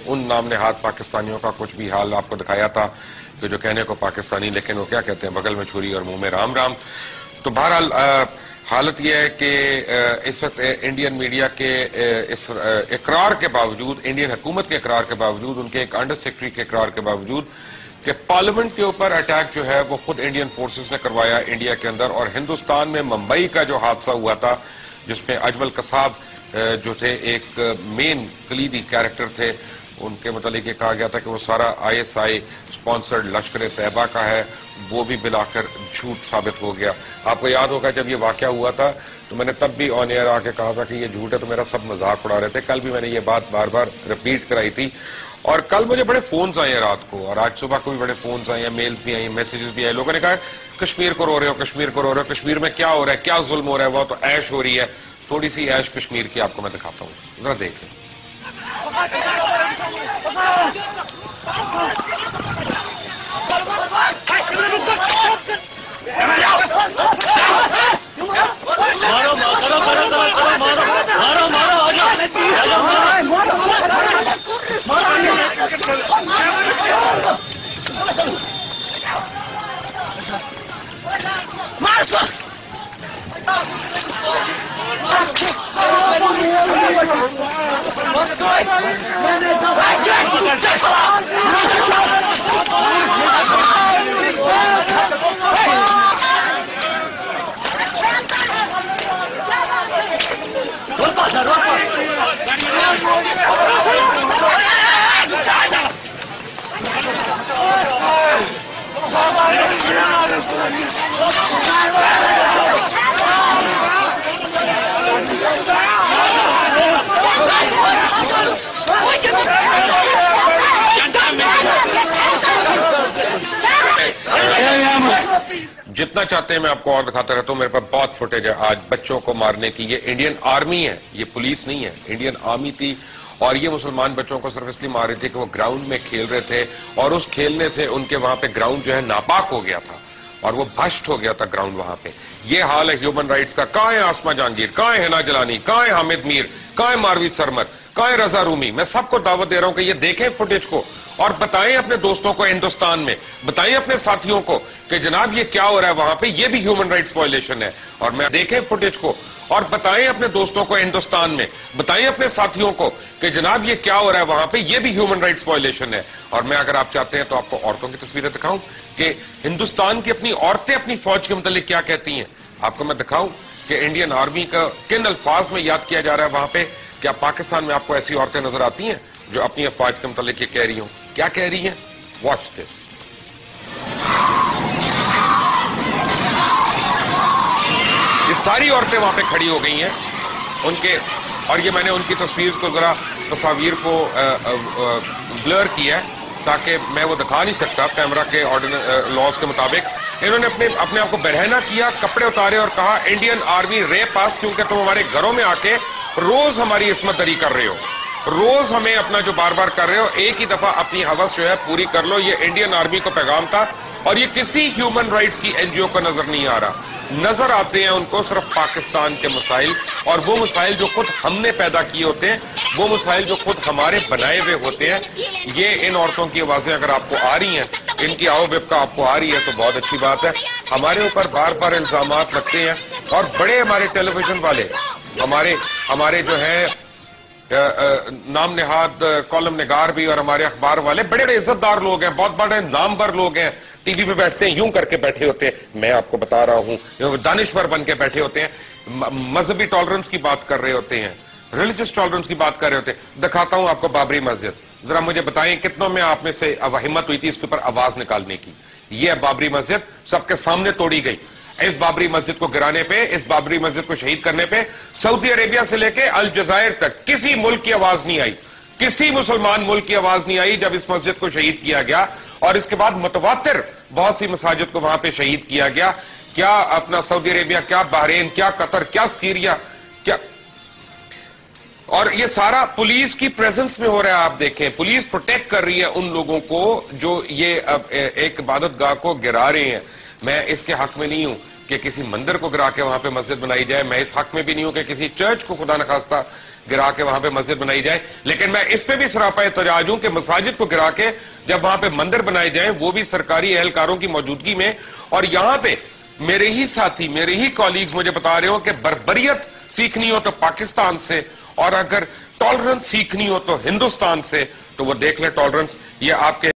ان نام نہاد پاکستانیوں کا کچھ بھی حال آپ کو دکھایا تھا کہ جو کہنے کو پاکستانی لیکن وہ کیا کہتے ہیں بغل میں چھری اور منہ میں رام رام. تو بہرحال حالت یہ ہے کہ اس وقت انڈین میڈیا کے اس اقرار کے باوجود، انڈین حکومت کے اقرار کے باوجود، ان کے ایک انڈر سیکرٹری کے اقرار کے باوجود کہ پارلیمنٹ کے اوپر اٹیک جو ہے وہ خود انڈین فورسز نے کروایا انڈیا کے اندر، اور ہندوستان میں ممبئی کا جو حادثہ ہوا تھا جس میں اجمل قصاب جو تھے ایک مین کلیدی کیریکٹر تھے، ان کے متعلق یہ کہا گیا تھا کہ وہ سارا ISI سپانسرڈ لشکر طیبہ کا ہے، وہ بھی بلاکر جھوٹ ثابت ہو گیا. آپ کو یاد ہوگا جب یہ واقعہ ہوا تھا تو میں نے تب بھی آن ایئر آ کے کہا تھا کہ یہ جھوٹ ہے، تو میرا سب مذاق اڑا رہے تھے. کل بھی میں نے یہ بات بار بار ریپیٹ کرائی تھی، اور کل مجھے بڑے فونز آئے ہیں رات کو، اور آج صبح کو بھی بڑے فونز آئے ہیں، میلز بھی آئی ہیں، میسیجز بھی آئے. لوگوں نے کہا کشمیر کو رو رہے ہو، کشمیر کو رو رہے ہو، کشمیر میں کیا ہو رہا ہے، کیا ظلم ہو رہا ہے، وہ تو عیش ہو رہی ہے. تھوڑی سی عیش کشمیر کی آپ کو میں دکھاتا ہوں، ذرا دیکھ لیں. جتنا چاہتے ہیں میں آپ کو اور دکھاتا رہتا ہوں، میرے پاس بہت فوٹیج ہے آج بچوں کو مارنے کی. یہ انڈین آرمی ہے، یہ پولیس نہیں ہے، انڈین آرمی تھی، اور یہ مسلمان بچوں کو صرف اس لیے مار رہی تھی کہ وہ گراؤنڈ میں کھیل رہے تھے، اور اس کھیلنے سے ان کے وہاں پہ گراؤنڈ جو ہے ناپاک ہو گیا تھا اور وہ بھشٹ ہو گیا تھا گراؤنڈ وہاں پہ. یہ حال ہے ہیومن رائٹس کا. کہاں ہے آسما جہانگیر، کہاں ہے ہنا جلانی، کہاں ہے حامد میر، کہاں ہے ماروی سرمد، کہاں ہے رضا رومی؟ میں سب کو دعوت دے رہا ہوں کہ یہ دیکھیں فوٹیج کو اور بتائیں اپنے دوستوں کو ہندوستان میں، بتائیں اپنے ساتھیوں کو کہ جناب یہ کیا ہو رہا ہے وہاں پہ، یہ بھی ہیومن رائٹس وائلیشن ہے. اور میں دیکھیں فوٹیج کو اور بتائیں اپنے دوستوں کو ہندوستان میں، بتائیں اپنے ساتھیوں کو کہ جناب یہ کیا ہو رہا ہے وہاں پہ، یہ بھی ہیومن رائٹس وائلیشن ہے. اور میں اگر آپ چاہتے ہیں تو آپ کو عورتوں کی تصویریں دکھاؤں کہ ہندوستان کی اپنی عورتیں اپنی فوج کے متعلق کیا کہتی ہیں. آپ کو میں دکھاؤں کہ انڈین آرمی کا کن الفاظ میں یاد کیا جا رہا ہے وہاں پہ. کیا پاکستان میں آپ کو ایسی عورتیں نظر آتی ہیں جو اپنی افواج کے متعلق یہ کہہ رہی ہوں؟ کیا کہہ رہی ہیں؟ Watch this. یہ ساری عورتیں وہاں پہ کھڑی ہو گئی ہیں ان کے، اور یہ میں نے ان کی تصاویر کو بلر کیا ہے تاکہ میں وہ دکھا نہیں سکتا کیمرہ کے لاز کے مطابق. انہوں نے اپنے آپ کو برہنہ کیا، کپڑے اتارے اور کہا انڈین آرمی ریپ اس، کیونکہ تم ہمارے گھروں میں آ کے روز ہماری عصمت دری کر رہے ہو، روز ہمیں اپنا جو بار بار کر رہے ہو، ایک ہی دفعہ اپنی حوث جو ہے پوری کر لو. یہ انڈین آرمی کو پیغام تھا، اور یہ کسی ہیومن رائٹس کی NGO کو نظر نہیں آ رہا. نظر آتے ہیں ان کو صرف پاکستان کے مسائل، اور وہ مسائل جو خود ہم نے پیدا کیے ہوتے ہیں، وہ مسائل جو خود ہمارے بنائے ہوئے ہوتے ہیں. یہ ان عورتوں کی آوازیں اگر آپ کو آ رہی ہیں، ان کی آو بپ کا آپ کو آ رہی ہے تو بہت اچھی بات ہے. ہمارے اوپر بار بار الزامات لگتے ہیں، اور بڑے ہمارے ٹیلی ویژن والے، ہمارے جو ہیں نام نہاد کالم نگار بھی، اور ہمارے اخبار والے بڑے بڑے عزت دار لوگ ہیں، بہت بڑے نامور لوگ ہیں. ٹی وی پہ بیٹھتے ہیں، یوں کر کے بیٹھے ہوتے ہیں، میں آپ کو بتا رہا ہوں، دانشور بن کے بیٹھے ہوتے ہیں، مذہبی ٹالرنس کی بات کر رہے ہوتے ہیں، ریلیجس ٹالرنس کی بات کر رہے ہوتے ہیں. دکھاتا ہوں آپ کو بابری مسجد. ذرا مجھے بتائیں کتنوں میں آپ میں سے ہمت ہوئی تھی اس کے اوپر آواز نکالنے کی؟ یہ بابری مسجد سب کے سامنے توڑی گئی. اس بابری مسجد کو گرانے پہ، اس بابری مسجد کو شہید کرنے پہ سعودی عربیہ سے لے کے الجزائر تک کسی ملک کی آواز نہیں آئی، کسی مسلمان ملک کی آواز نہیں آئی جب اس مسجد کو شہید کیا گیا. اور اس کے بعد متواتر بہت سی مساجد کو وہاں پہ شہید کیا گیا. کیا اپنا سعودی عربیہ، کیا بحرین، کیا قطر، کیا سیریا، کیا، اور یہ سارا پولیس کی پریزنس میں ہو رہا ہے. آپ دیکھیں پولیس پروٹیکٹ کر رہی ہے ان لوگوں کو جو یہ ایک عبادت گاہ کو گرا رہے ہیں. میں اس کے حق میں نہیں ہوں کہ کسی مندر کو گرا کے وہاں پہ مسجد بنائی جائے، میں اس حق میں بھی نہیں ہوں کہ کسی چرچ کو خدا نخواستہ گرا کے وہاں پہ مسجد بنائی جائے. لیکن میں اس پہ بھی سراپا احتجاج ہوں کہ مساجد کو گرا کے جب وہاں پہ مندر بنائے جائیں وہ بھی سرکاری اہلکاروں کی موجودگی میں, اور یہاں پہ میرے ہی ساتھی, میرے ہی کالیگز مجھے بتا رہے ہو کہ بربریت سیکھنی ہو تو پاکستان سے, اور اگر ٹالرنس سیکھنی ہو تو ہندوستان سے, تو وہ دیکھ لیں ٹالرنس. یہ آپ کے